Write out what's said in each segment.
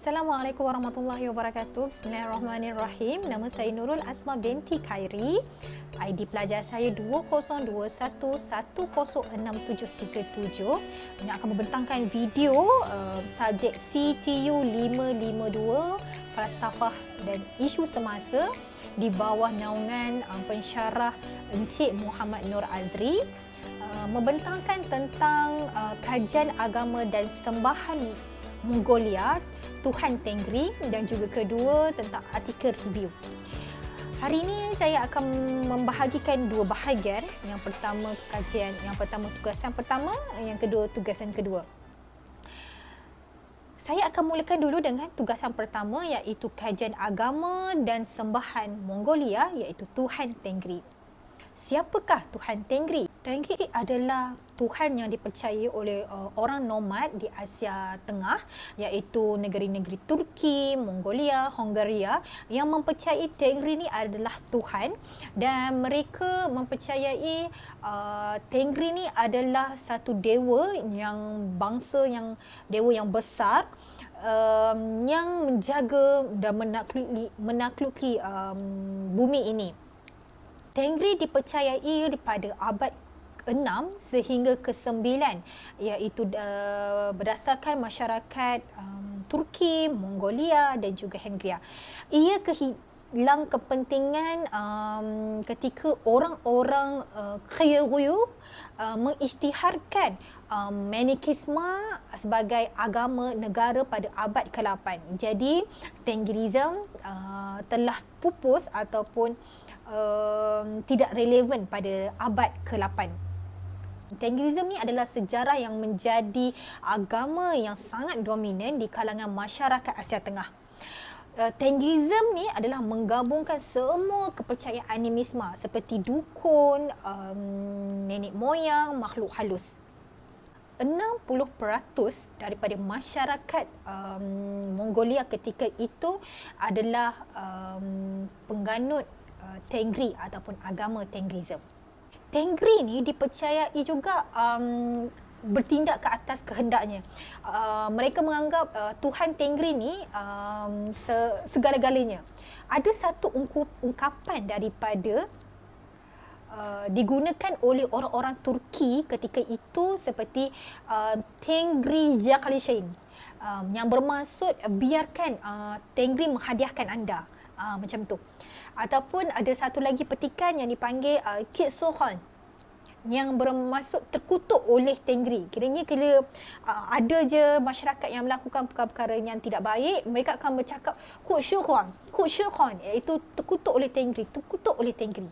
Assalamualaikum warahmatullahi wabarakatuh. Bismillahirrahmanirrahim. Nama saya Nurul Asma binti Khairi. ID pelajar saya 2021106737 yang akan membentangkan video subjek CTU 552 Falsafah dan Isu Semasa di bawah naungan pensyarah Encik Muhammad Nur Azri, membentangkan tentang kajian agama dan sembahan Mongolia, Tuhan Tengri, dan juga kedua tentang artikel review. Hari ini saya akan membahagikan dua bahagian. Yang pertama tugasan pertama, yang kedua tugasan kedua. Saya akan mulakan dulu dengan tugasan pertama, iaitu kajian agama dan sembahan Mongolia, iaitu Tuhan Tengri. Siapakah Tuhan Tengri? Tengri adalah Tuhan yang dipercayai oleh orang nomad di Asia Tengah, iaitu negeri-negeri Turki, Mongolia, Hungaria, yang mempercayai Tengri ini adalah Tuhan, dan mereka mempercayai Tengri ini adalah satu dewa dewa yang besar, yang menjaga dan menakluki bumi ini. Tengri dipercayai pada abad 6 sehingga ke-9, iaitu berdasarkan masyarakat Turki, Mongolia dan juga Hungaria. Ia kehilang kepentingan ketika orang-orang Kyrgyz mengisytiharkan Manikisme sebagai agama negara pada abad ke-8. Jadi Tengrism telah pupus ataupun tidak relevan pada abad ke-8. Tengrism ni adalah sejarah yang menjadi agama yang sangat dominan di kalangan masyarakat Asia Tengah. Tengrism ni adalah menggabungkan semua kepercayaan animisme seperti dukun, nenek moyang, makhluk halus. 60% daripada masyarakat Mongolia ketika itu adalah penganut Tengri ataupun agama Tengrism. Tengri ni dipercayai juga bertindak ke atas kehendaknya. Mereka menganggap Tuhan Tengri ni segala-galanya. Ada satu ungkapan daripada digunakan oleh orang-orang Turki ketika itu seperti Tengri Jakalishain, yang bermaksud biarkan Tengri menghadiahkan anda, macam tu. Ataupun ada satu lagi petikan yang dipanggil Kitsohan, yang bermaksud terkutuk oleh Tengri. Kiranya bila ada je masyarakat yang melakukan perkara-perkara yang tidak baik, mereka akan bercakap Kutshuhan, iaitu terkutuk oleh Tengri, terkutuk oleh Tengri.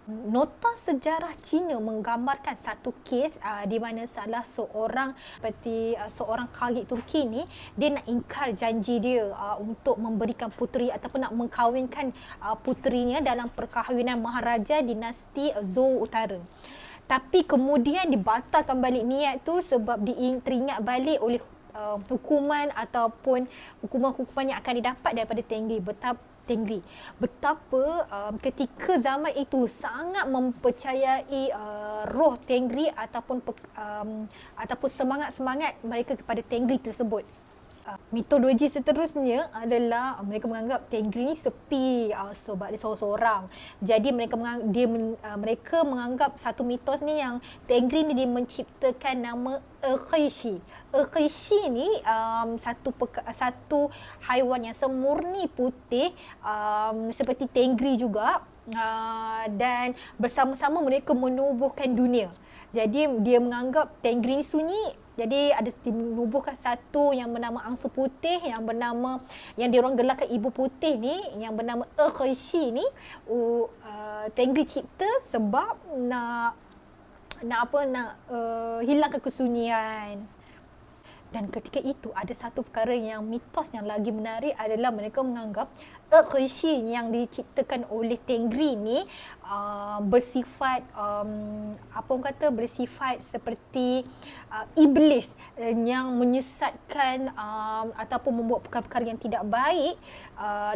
Nota sejarah Cina menggambarkan satu kes di mana salah seorang Khalid Turki ni, dia nak ingkar janji dia untuk memberikan puteri ataupun nak mengkahwinkan puterinya dalam perkahwinan maharaja dinasti Zhou Utara. Tapi kemudian dibatalkan balik niat tu sebab teringat balik oleh hukuman ataupun hukuman-hukuman yang akan didapat daripada Tengri. Betapa ketika zaman itu sangat mempercayai roh Tengri ataupun semangat-semangat mereka kepada Tengri tersebut. Mitologi seterusnya adalah mereka menganggap Tengri ni sepi sebab dia seorang-seorang. Jadi mereka menganggap satu mitos ni yang Tengri ni dia menciptakan nama Erkaishi. Erkaishi ni satu haiwan yang semurni putih, seperti Tengri juga, dan bersama-sama mereka menubuhkan dunia. Jadi dia menganggap Tengri ni sunyi. Jadi ada dinubuhkan satu yang bernama angsa putih, yang diorang gelarkan ibu putih ni, yang bernama Erkaishi ni, Tengri cipta sebab nak hilangkan kesunyian. Dan ketika itu ada satu perkara yang mitos yang lagi menarik adalah mereka menganggap Erkaishi yang diciptakan oleh Tengri ni bersifat bersifat seperti iblis yang menyesatkan ataupun membuat perkara-perkara yang tidak baik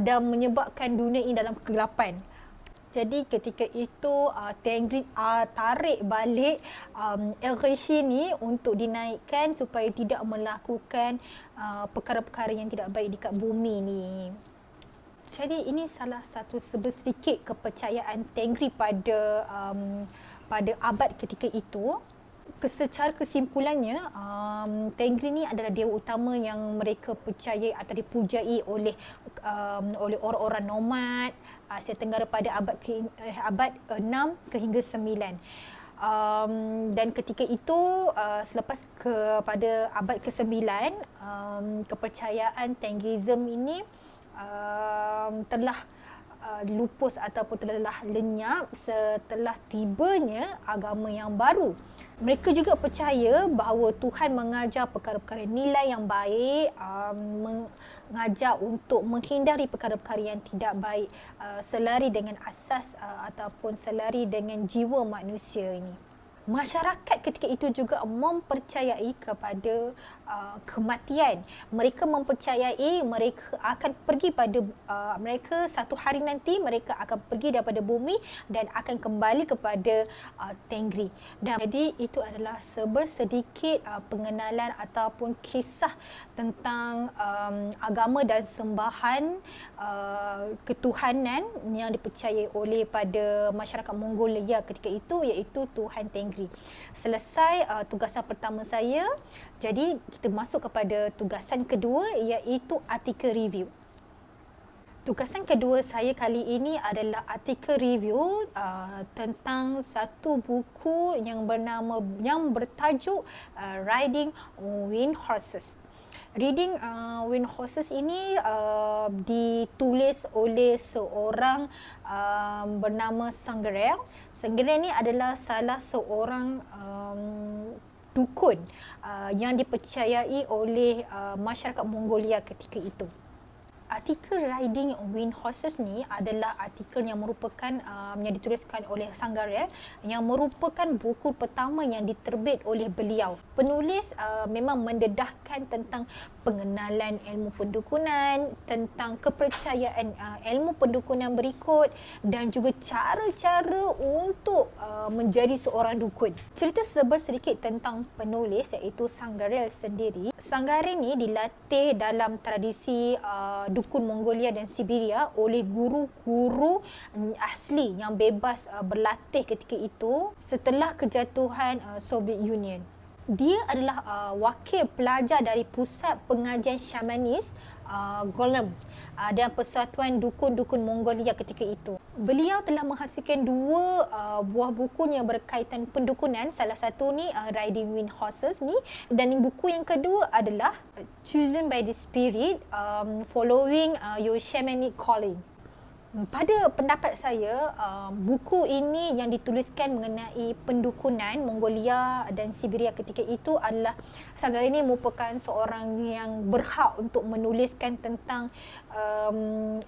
dan menyebabkan dunia ini dalam kegelapan. Jadi ketika itu Tengri tarik balik Elrishi ni untuk dinaikkan supaya tidak melakukan perkara-perkara yang tidak baik dekat bumi ni. Jadi ini salah satu sedikit kepercayaan Tengri pada abad ketika itu. Secara kesimpulannya, Tengri ni adalah dewa utama yang mereka percayai atau dipujai oleh orang-orang nomad Asia Tenggara pada abad 6 hingga 9. Dan ketika itu selepas pada abad ke-9, kepercayaan Tengrism ini telah lupus ataupun telah lenyap setelah tibanya agama yang baru. Mereka juga percaya bahawa Tuhan mengajar perkara-perkara nilai yang baik, mengajar untuk menghindari perkara-perkara yang tidak baik, selari dengan asas ataupun selari dengan jiwa manusia ini. Masyarakat ketika itu juga mempercayai kepada kematian. Mereka mempercayai mereka akan pergi mereka satu hari nanti mereka akan pergi daripada bumi dan akan kembali kepada Tengri. Dan jadi itu adalah sedikit pengenalan ataupun kisah tentang agama dan sembahan ketuhanan yang dipercayai oleh pada masyarakat Mongolia ketika itu, iaitu Tuhan Tengri. Selesai tugasan pertama saya, jadi kita masuk kepada tugasan kedua, iaitu artikel review. Tugasan kedua saya kali ini adalah artikel review tentang satu buku yang bertajuk Riding Wind Horses. Riding Wind Horses ini ditulis oleh seorang bernama Sanggarel. Sanggarel ini adalah salah seorang dukun yang dipercayai oleh masyarakat Mongolia ketika itu. Artikel Riding Wind Horses ni adalah artikel yang merupakan yang dituliskan oleh Sanggarel, yang merupakan buku pertama yang diterbit oleh beliau. Penulis memang mendedahkan tentang pengenalan ilmu pendukunan, tentang kepercayaan ilmu pendukunan berikut dan juga cara-cara untuk menjadi seorang dukun. Cerita sedikit tentang penulis, iaitu Sanggarel sendiri. Sanggarel ni dilatih dalam tradisi dukun Mongolia dan Siberia oleh guru-guru asli yang bebas berlatih ketika itu setelah kejatuhan Soviet Union. Dia adalah wakil pelajar dari pusat pengajian syamanis Golem dan Persatuan Dukun-Dukun Mongolia ketika itu. Beliau telah menghasilkan dua buah buku yang berkaitan pendukunan. Salah satu ni Riding Wind Horses ni, dan buku yang kedua adalah Chosen by the Spirit, Following Your Shamanic Calling. Pada pendapat saya, buku ini yang dituliskan mengenai pendukunan Mongolia dan Siberia ketika itu adalah Sanggarel ini merupakan seorang yang berhak untuk menuliskan tentang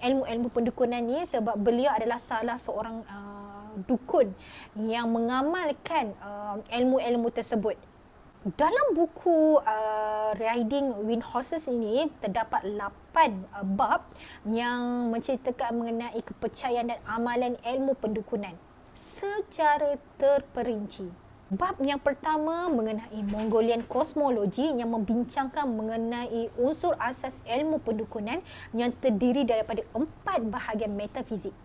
ilmu-ilmu pendukunan ini, sebab beliau adalah salah seorang dukun yang mengamalkan ilmu-ilmu tersebut. Dalam buku Riding Wind Horses ini terdapat 8 bab yang menceritakan mengenai kepercayaan dan amalan ilmu pendukunan secara terperinci. Bab yang pertama mengenai Mongolian kosmologi yang membincangkan mengenai unsur asas ilmu pendukunan yang terdiri daripada 4 bahagian metafizik.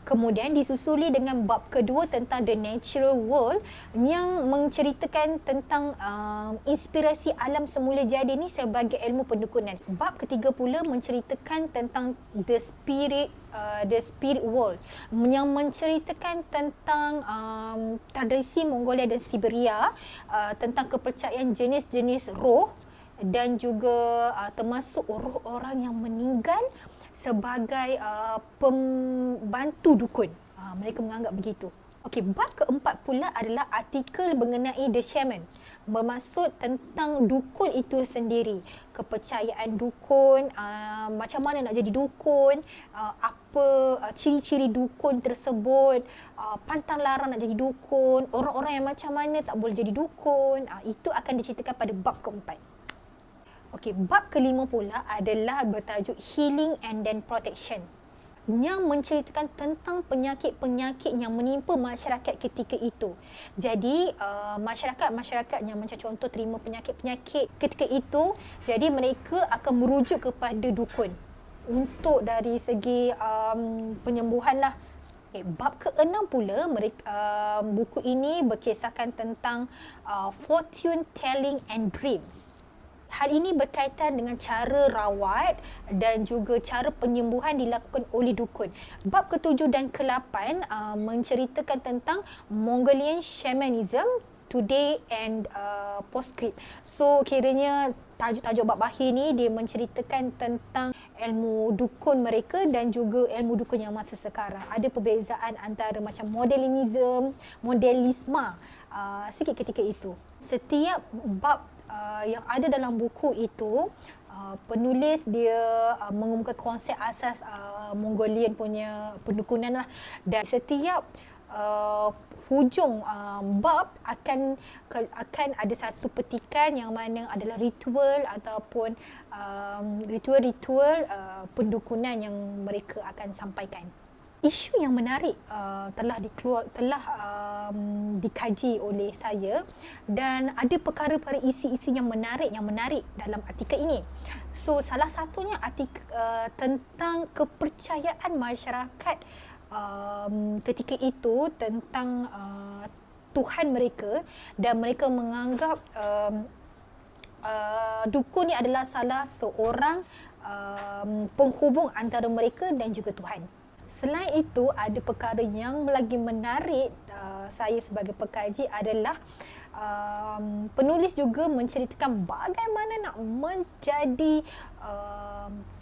Kemudian disusuli dengan bab kedua tentang The Natural World yang menceritakan tentang inspirasi alam semula jadi ni sebagai ilmu pendukunan. Bab ketiga pula menceritakan tentang The Spirit World yang menceritakan tentang tradisi Mongolia dan Siberia, tentang kepercayaan jenis-jenis roh dan juga termasuk roh orang yang meninggal sebagai pembantu dukun. Mereka menganggap begitu. Okey, bab keempat pula adalah artikel mengenai The Shaman. Bermaksud tentang dukun itu sendiri. Kepercayaan dukun, macam mana nak jadi dukun, apa ciri-ciri dukun tersebut, pantang larang nak jadi dukun, orang-orang yang macam mana tak boleh jadi dukun. Itu akan diceritakan pada bab keempat. Okey, bab kelima pula adalah bertajuk Healing and then Protection. yang menceritakan tentang penyakit-penyakit yang menimpa masyarakat ketika itu. Jadi masyarakat yang macam contoh terima penyakit-penyakit ketika itu, jadi mereka akan merujuk kepada dukun untuk dari segi penyembuhan lah. Bab ke-6 pula, buku ini berkisahkan tentang fortune telling and dreams. Hal ini berkaitan dengan cara rawat dan juga cara penyembuhan dilakukan oleh dukun. Bab ke-7 dan ke-8 menceritakan tentang Mongolian shamanism today and postscript. So kiranya tajuk-tajuk bab akhir ni dia menceritakan tentang ilmu dukun mereka dan juga ilmu dukun yang masa sekarang. Ada perbezaan antara macam modelisme sikit ketika itu. Setiap bab yang ada dalam buku itu, penulis dia mengumumkan konsep asas Mongolian punya pendukunan lah, dan setiap hujung bab akan ada satu petikan yang mana adalah ritual ataupun ritual pendukunan yang mereka akan sampaikan. Isu yang menarik telah dikaji oleh saya, dan ada perkara-perkara isi-isi yang menarik dalam artikel ini. So salah satunya artikel tentang kepercayaan masyarakat ketika itu tentang Tuhan mereka, dan mereka menganggap dukun ni adalah salah seorang penghubung antara mereka dan juga Tuhan. Selain itu, ada perkara yang lagi menarik saya sebagai pekaji adalah penulis juga menceritakan bagaimana nak menjadi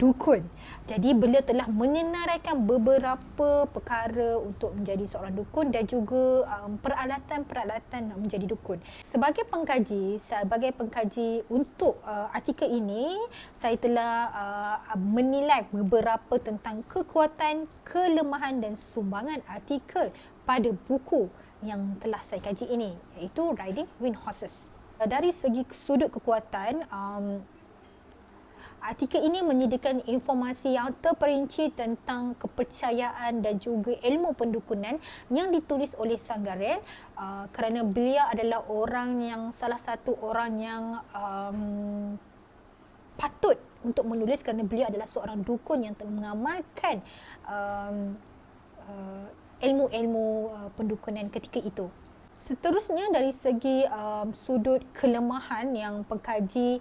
dukun. Jadi beliau telah menyenaraikan beberapa perkara untuk menjadi seorang dukun dan juga peralatan-peralatan nak menjadi dukun. Sebagai pengkaji untuk artikel ini, saya telah menilai beberapa tentang kekuatan, kelemahan dan sumbangan artikel pada buku yang telah saya kaji ini, iaitu Riding Wind Horses. Dari segi sudut kekuatan, artikel ini menyediakan informasi yang terperinci tentang kepercayaan dan juga ilmu pendukunan yang ditulis oleh Sanggarel, kerana beliau adalah salah satu orang yang patut untuk menulis, kerana beliau adalah seorang dukun yang mengamalkan ilmu-ilmu pendukunan ketika itu. Seterusnya, dari segi sudut kelemahan yang pengkaji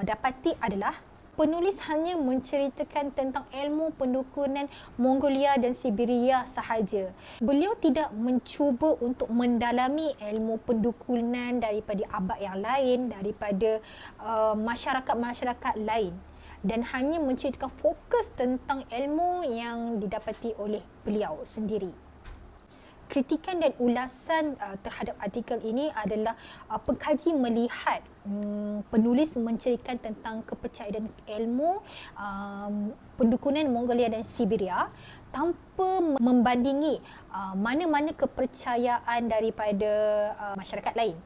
dapati adalah penulis hanya menceritakan tentang ilmu pendukunan Mongolia dan Siberia sahaja. Beliau tidak mencuba untuk mendalami ilmu pendukunan daripada abad yang lain, daripada masyarakat-masyarakat lain, dan hanya menceritakan fokus tentang ilmu yang didapati oleh beliau sendiri. Kritikan dan ulasan terhadap artikel ini adalah pengkaji melihat penulis menceritakan tentang kepercayaan ilmu pendukunan Mongolia dan Siberia tanpa membandingi mana-mana kepercayaan daripada masyarakat lain.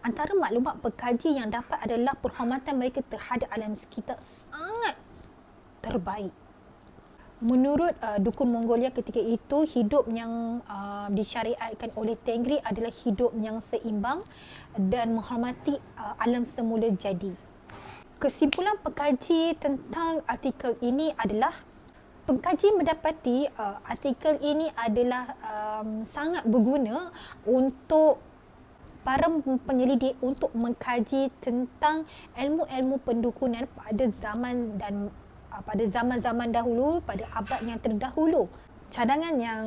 Antara maklumat pengkaji yang dapat adalah penghormatan mereka terhadap alam sekitar sangat terbaik. Menurut dukun Mongolia ketika itu, hidup yang disyariatkan oleh Tengri adalah hidup yang seimbang dan menghormati alam semula jadi. Kesimpulan pengkaji tentang artikel ini adalah pengkaji mendapati artikel ini adalah sangat berguna untuk para penyelidik untuk mengkaji tentang ilmu-ilmu pendukunan pada zaman-zaman dahulu, pada abad yang terdahulu. Cadangan yang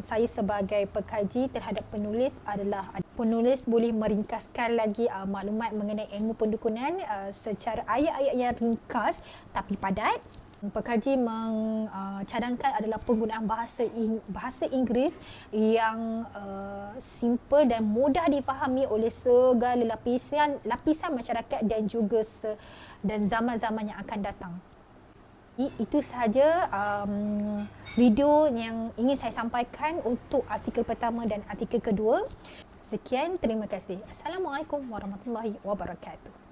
saya sebagai pengkaji terhadap penulis adalah penulis boleh meringkaskan lagi maklumat mengenai ilmu pendukunan secara ayat-ayat yang ringkas tapi padat. Pengkaji mencadangkan adalah penggunaan bahasa Inggeris yang simple dan mudah difahami oleh segala lapisan masyarakat dan juga dan zaman-zaman yang akan datang. Itu sahaja video yang ingin saya sampaikan untuk artikel pertama dan artikel kedua. Sekian, terima kasih. Assalamualaikum warahmatullahi wabarakatuh.